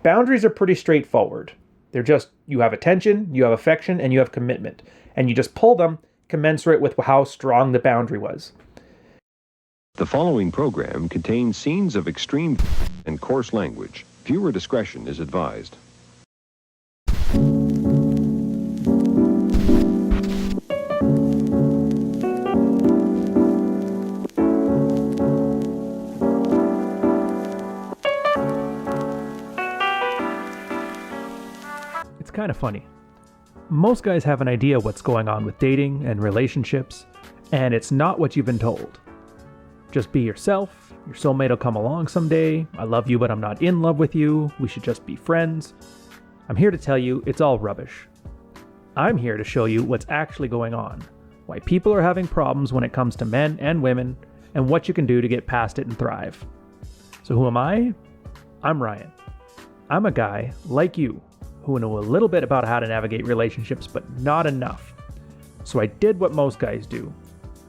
Boundaries are pretty straightforward. They're just, you have attention, you have affection, and you have commitment. And you just pull them commensurate with how strong the boundary was. The following program contains scenes of extreme and coarse language. Viewer discretion is advised. It's kind of funny. Most guys have an idea what's going on with dating and relationships, and it's not what you've been told. Just be yourself, your soulmate will come along someday, I love you but I'm not in love with you, we should just be friends. I'm here to tell you it's all rubbish. I'm here to show you what's actually going on, why people are having problems when it comes to men and women, and what you can do to get past it and thrive. So who am I? I'm Ryan. I'm a guy, like you, who know a little bit about how to navigate relationships, but not enough. So I did what most guys do.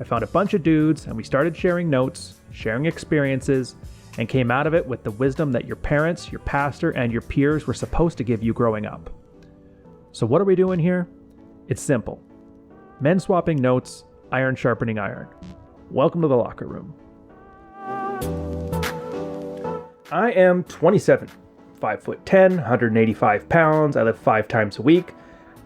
I found a bunch of dudes and we started sharing notes, sharing experiences, and came out of it with the wisdom that your parents, your pastor, and your peers were supposed to give you growing up. So what are we doing here? It's simple. Men swapping notes, iron sharpening iron. Welcome to the locker room. I am 27. 5'10", 185 pounds. I lift 5 times a week.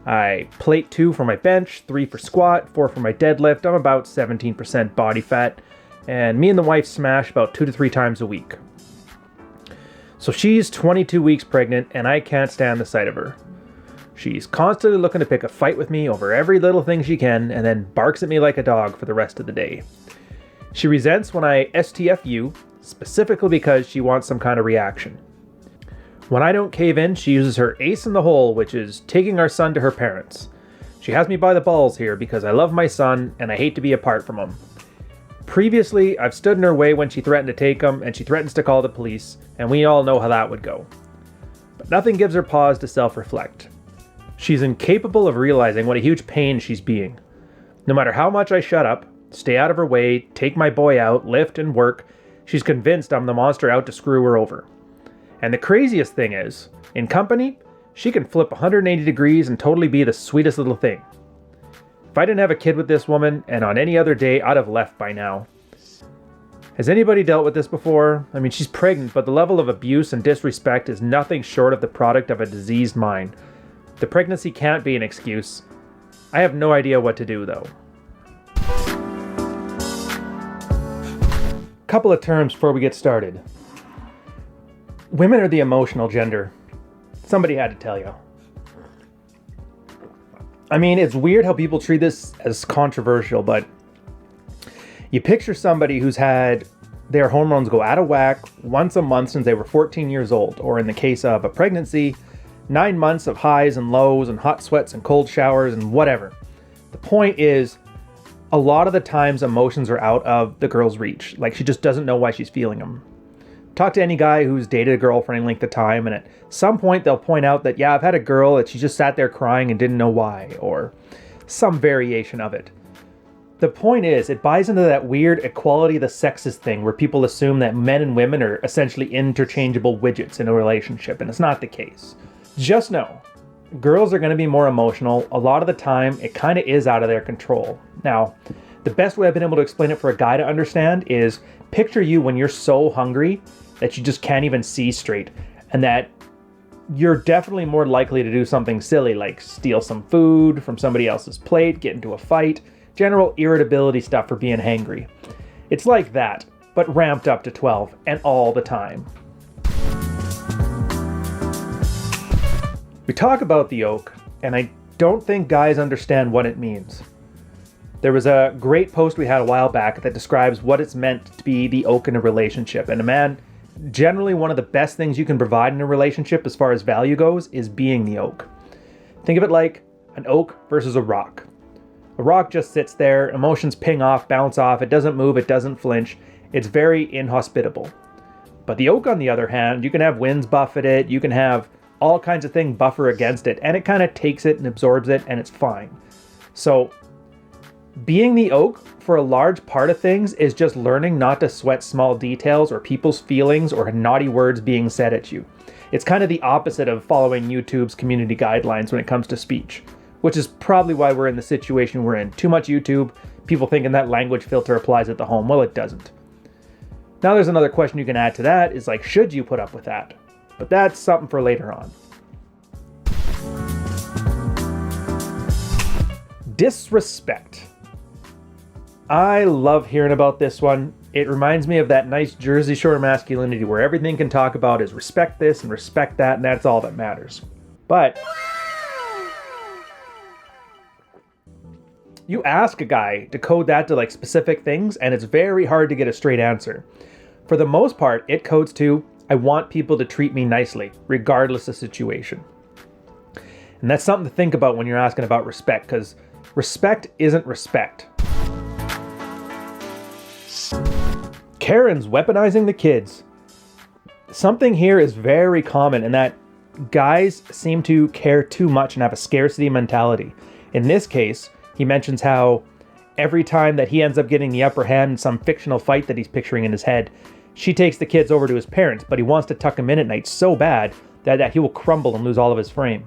I plate 2 for my bench, 3 for squat, 4 for my deadlift. I'm about 17% body fat. And me and the wife smash about 2 to 3 times a week. So she's 22 weeks pregnant and I can't stand the sight of her. She's constantly looking to pick a fight with me over every little thing she can and then barks at me like a dog for the rest of the day. She resents when I STFU, specifically because she wants some kind of reaction. When I don't cave in, she uses her ace in the hole, which is taking our son to her parents. She has me by the balls here because I love my son and I hate to be apart from him. Previously, I've stood in her way when she threatened to take him and she threatens to call the police, and we all know how that would go. But nothing gives her pause to self-reflect. She's incapable of realizing what a huge pain she's being. No matter how much I shut up, stay out of her way, take my boy out, lift and work, she's convinced I'm the monster out to screw her over. And the craziest thing is, in company, she can flip 180 degrees and totally be the sweetest little thing. If I didn't have a kid with this woman, and on any other day, I'd have left by now. Has anybody dealt with this before? I mean, she's pregnant, but the level of abuse and disrespect is nothing short of the product of a diseased mind. The pregnancy can't be an excuse. I have no idea what to do, though. Couple of terms before we get started. Women are the emotional gender. Somebody had to tell you. I mean, it's weird how people treat this as controversial, but you picture somebody who's had their hormones go out of whack once a month since they were 14 years old, or in the case of a pregnancy, 9 months of highs and lows and hot sweats and cold showers and whatever. The point is, a lot of the times emotions are out of the girl's reach. Like, she just doesn't know why she's feeling them. Talk to any guy who's dated a girl for any length of time, and at some point they'll point out that, yeah, I've had a girl that she just sat there crying and didn't know why, or some variation of it. The point is, it buys into that weird equality of the sexes thing where people assume that men and women are essentially interchangeable widgets in a relationship, and it's not the case. Just know, girls are going to be more emotional. A lot of the time, it kind of is out of their control. Now, the best way I've been able to explain it for a guy to understand is picture you when you're so hungry that you just can't even see straight, and that you're definitely more likely to do something silly like steal some food from somebody else's plate, get into a fight, general irritability stuff for being hangry. It's like that, but ramped up to 12 and all the time. We talk about the oak, and I don't think guys understand what it means. There was a great post we had a while back that describes what it's meant to be the oak in a relationship. And a man, generally one of the best things you can provide in a relationship as far as value goes is being the oak. Think of it like an oak versus a rock. A rock just sits there, emotions ping off, bounce off, it doesn't move, it doesn't flinch. It's very inhospitable. But the oak, on the other hand, you can have winds buffet it, you can have all kinds of things buffer against it, and it kind of takes it and absorbs it, and it's fine. So being the oak for a large part of things is just learning not to sweat small details or people's feelings or naughty words being said at you. It's kind of the opposite of following YouTube's community guidelines when it comes to speech, which is probably why we're in the situation we're in. Too much YouTube, people thinking that language filter applies at the home. Well, it doesn't. Now there's another question you can add to that is like, should you put up with that? But that's something for later on. Disrespect. I love hearing about this one. It reminds me of that nice Jersey Shore masculinity where everything can talk about is respect this and respect that, and that's all that matters. But you ask a guy to code that to like specific things, and it's very hard to get a straight answer. For the most part, it codes to, I want people to treat me nicely, regardless of situation. And that's something to think about when you're asking about respect, because respect isn't respect. Karen's weaponizing the kids. Something here is very common in that guys seem to care too much and have a scarcity mentality. In this case, he mentions how every time that he ends up getting the upper hand in some fictional fight that he's picturing in his head, she takes the kids over to his parents, but he wants to tuck them in at night so bad that he will crumble and lose all of his frame.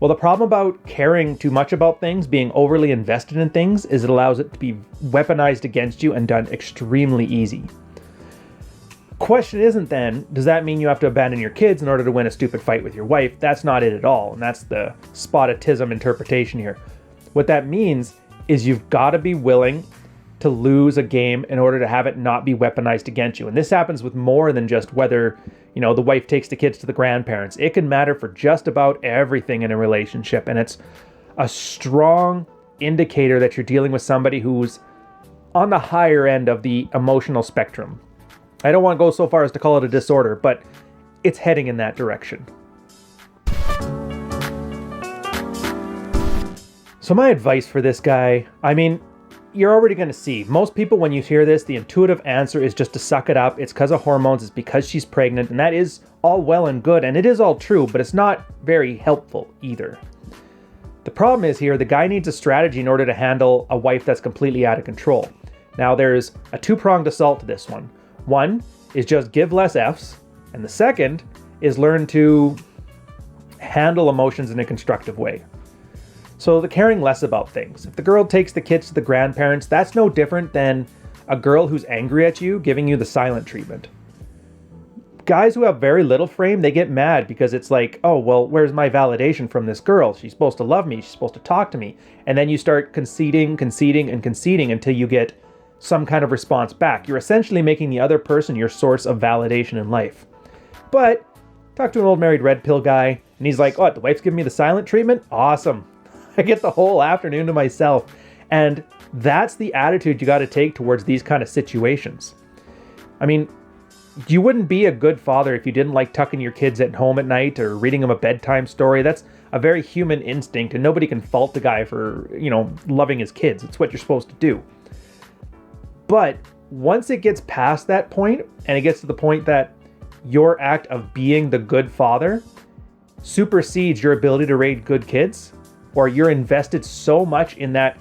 Well, the problem about caring too much about things, being overly invested in things, is it allows it to be weaponized against you and done extremely easy. Question isn't then, does that mean you have to abandon your kids in order to win a stupid fight with your wife? That's not it at all, and that's the spotism interpretation here. What that means is you've got to be willing to lose a game in order to have it not be weaponized against you. And this happens with more than just whether, the wife takes the kids to the grandparents. It can matter for just about everything in a relationship. And it's a strong indicator that you're dealing with somebody who's on the higher end of the emotional spectrum. I don't want to go so far as to call it a disorder, but it's heading in that direction. So my advice for this guy, you're already going to see. Most people, when you hear this, the intuitive answer is just to suck it up. It's because of hormones. It's because she's pregnant. And that is all well and good. And it is all true, but it's not very helpful either. The problem is here, the guy needs a strategy in order to handle a wife that's completely out of control. Now, there's a two-pronged assault to this one. One is just give less Fs. And the second is learn to handle emotions in a constructive way. So the caring less about things. If the girl takes the kids to the grandparents, that's no different than a girl who's angry at you giving you the silent treatment. Guys who have very little frame, they get mad because it's like, oh, well, where's my validation from this girl? She's supposed to love me. She's supposed to talk to me. And then you start conceding until you get some kind of response back. You're essentially making the other person your source of validation in life. But talk to an old married red pill guy, and he's like, oh, the wife's giving me the silent treatment? Awesome. I get the whole afternoon to myself. And that's the attitude you got to take towards these kind of situations. You wouldn't be a good father if you didn't like tucking your kids at home at night or reading them a bedtime story. That's a very human instinct, and nobody can fault the guy for, loving his kids. It's what you're supposed to do. But once it gets past that point, and it gets to the point that your act of being the good father supersedes your ability to raise good kids, or you're invested so much in that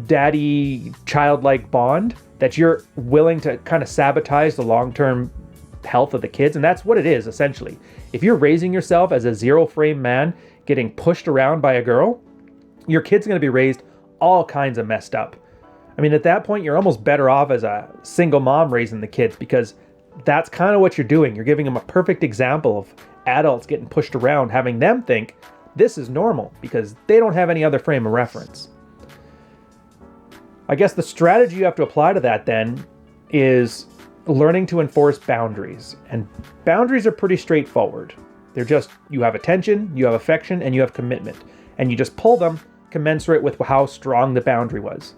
daddy childlike bond that you're willing to kind of sabotage the long-term health of the kids. And that's what it is, essentially. If you're raising yourself as a zero-frame man getting pushed around by a girl, your kid's going to be raised all kinds of messed up. At that point, you're almost better off as a single mom raising the kids, because that's kind of what you're doing. You're giving them a perfect example of adults getting pushed around, having them think this is normal because they don't have any other frame of reference. I guess the strategy you have to apply to that then is learning to enforce boundaries. And boundaries are pretty straightforward. They're just, you have attention, you have affection, and you have commitment. And you just pull them commensurate with how strong the boundary was.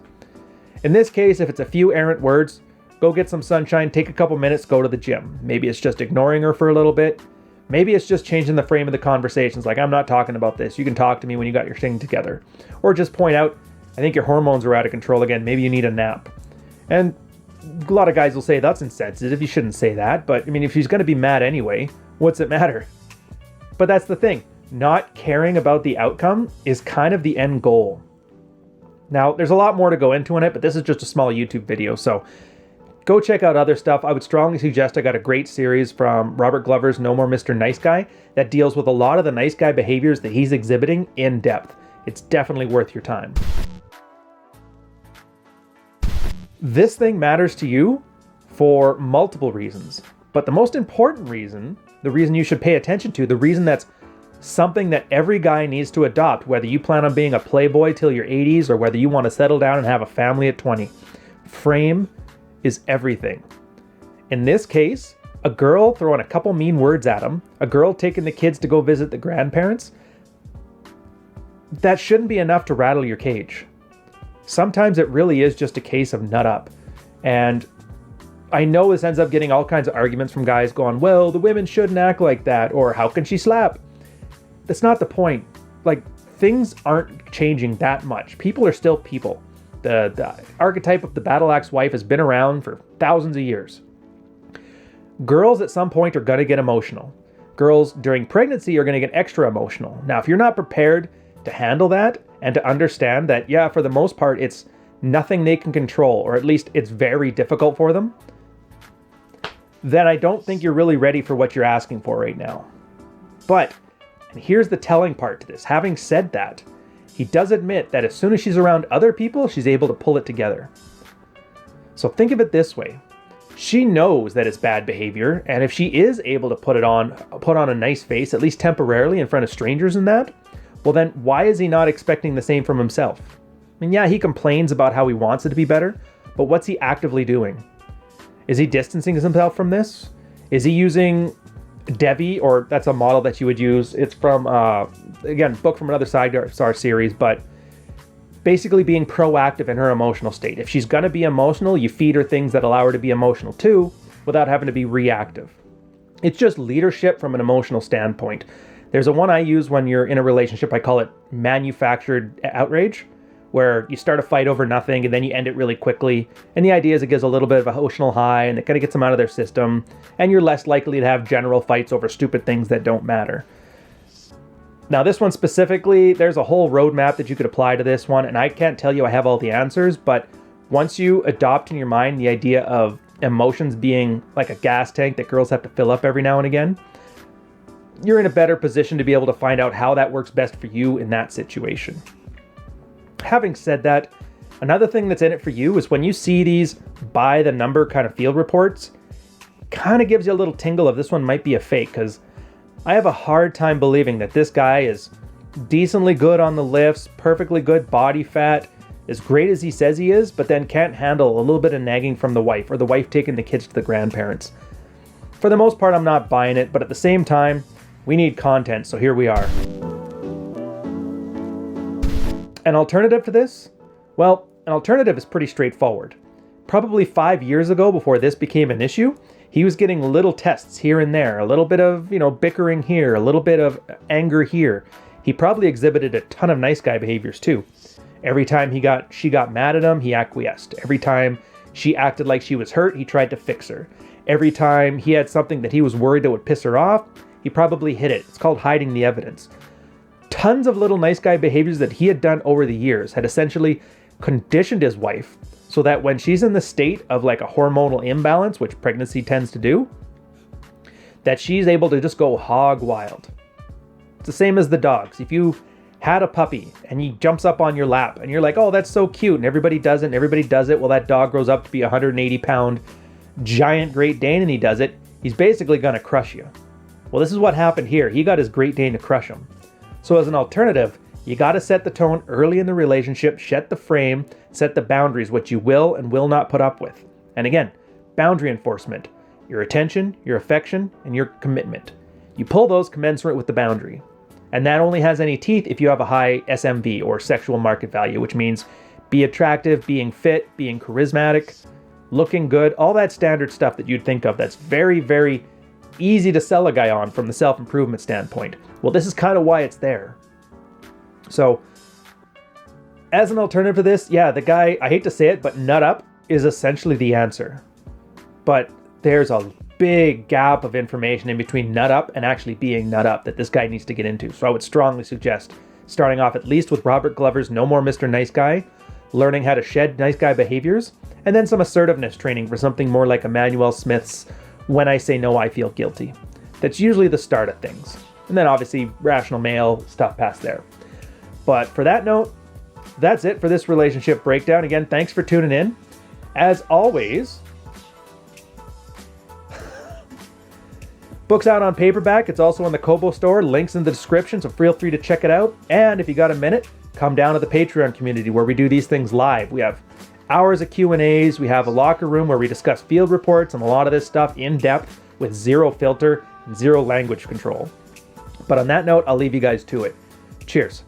In this case, if it's a few errant words, go get some sunshine, take a couple minutes, go to the gym. Maybe it's just ignoring her for a little bit. Maybe it's just changing the frame of the conversations. Like, I'm not talking about this. You can talk to me when you got your thing together. Or just point out, I think your hormones are out of control again. Maybe you need a nap. And a lot of guys will say, that's insensitive. You shouldn't say that. But, if she's going to be mad anyway, what's it matter? But that's the thing. Not caring about the outcome is kind of the end goal. Now, there's a lot more to go into in it, but this is just a small YouTube video. So Go check out other stuff. I would strongly suggest I got a great series from Robert Glover's No More Mr. Nice Guy that deals with a lot of the nice guy behaviors that he's exhibiting in depth. It's definitely worth your time. This thing matters to you for multiple reasons, but the most important reason, the reason you should pay attention to, the reason that's something that every guy needs to adopt, whether you plan on being a playboy till your 80s or whether you want to settle down and have a family at 20, frame is everything. In this case, a girl throwing a couple mean words at him, a girl taking the kids to go visit the grandparents, that shouldn't be enough to rattle your cage. Sometimes it really is just a case of nut up. And I know this ends up getting all kinds of arguments from guys going, well, the women shouldn't act like that, or how can she slap? That's not the point. Like, things aren't changing that much. People are still people. The archetype of the battle axe wife has been around for thousands of years. Girls at some point are going to get emotional. Girls during pregnancy are going to get extra emotional. Now, if you're not prepared to handle that and to understand that, yeah, for the most part, it's nothing they can control, or at least it's very difficult for them, then I don't think you're really ready for what you're asking for right now. But, and here's the telling part to this, having said that, he does admit that as soon as she's around other people, she's able to pull it together. So think of it this way. She knows that it's bad behavior, and if she is able to put on a nice face, at least temporarily in front of strangers and that, well then why is he not expecting the same from himself? I mean, yeah, he complains about how he wants it to be better, but what's he actively doing? Is he distancing himself from this? Is he using Devi, or that's a model that you would use? It's from, again, book from another Sidecar series, but basically being proactive in her emotional state. If she's going to be emotional, you feed her things that allow her to be emotional too, without having to be reactive. It's just leadership from an emotional standpoint. There's a one I use when you're in a relationship, I call it manufactured outrage, where you start a fight over nothing and then you end it really quickly. And the idea is it gives a little bit of an emotional high and it kind of gets them out of their system. And you're less likely to have general fights over stupid things that don't matter. Now this one specifically, there's a whole roadmap that you could apply to this one. And I can't tell you I have all the answers, but once you adopt in your mind the idea of emotions being like a gas tank that girls have to fill up every now and again, you're in a better position to be able to find out how that works best for you in that situation. Having said that, another thing that's in it for you is when you see these by the number kind of field reports, kind of gives you a little tingle of this one might be a fake, because I have a hard time believing that this guy is decently good on the lifts, perfectly good body fat, as great as he says he is, but then can't handle a little bit of nagging from the wife, or the wife taking the kids to the grandparents. For the most part, I'm not buying it, but at the same time, we need content, so here we are. An alternative to this? Well, an alternative is pretty straightforward. Probably 5 years ago, before this became an issue, he was getting little tests here and there, a little bit of, bickering here, a little bit of anger here. He probably exhibited a ton of nice guy behaviors too. Every time she got mad at him, he acquiesced. Every time she acted like she was hurt, he tried to fix her. Every time he had something that he was worried that would piss her off, he probably hid it. It's called hiding the evidence. Tons of little nice guy behaviors that he had done over the years had essentially conditioned his wife so that when she's in the state of like a hormonal imbalance, which pregnancy tends to do, that she's able to just go hog wild. It's the same as the dogs. If you had a puppy and he jumps up on your lap and you're like, oh, that's so cute, and everybody does it and everybody does it, well, that dog grows up to be a 180-pound giant Great Dane and he does it, he's basically going to crush you. Well, this is what happened here. He got his Great Dane to crush him. So as an alternative, you got to set the tone early in the relationship, set the frame, set the boundaries, what you will and will not put up with. And again, boundary enforcement, your attention, your affection, and your commitment. You pull those commensurate with the boundary. And that only has any teeth if you have a high SMV, or sexual market value, which means be attractive, being fit, being charismatic, looking good, all that standard stuff that you'd think of that's very, very easy to sell a guy on from the self-improvement standpoint. Well, this is kind of why it's there. So, as an alternative to this, yeah, the guy, I hate to say it, but nut up is essentially the answer. But there's a big gap of information in between nut up and actually being nut up that this guy needs to get into. So I would strongly suggest starting off at least with Robert Glover's No More Mr. Nice Guy, learning how to shed nice guy behaviors, and then some assertiveness training for something more like Emmanuel Smith's "When I Say No, I Feel Guilty." That's usually the start of things. And then obviously rational male stuff past there. But for that note, that's it for this relationship breakdown. Again, thanks for tuning in. As always, book's out on paperback. It's also in the Kobo store. Links in the description, so feel free to check it out. And if you got a minute, come down to the Patreon community where we do these things live. We have hours of Q&As. We have a locker room where we discuss field reports and a lot of this stuff in depth with zero filter and zero language control. But on that note, I'll leave you guys to it. Cheers.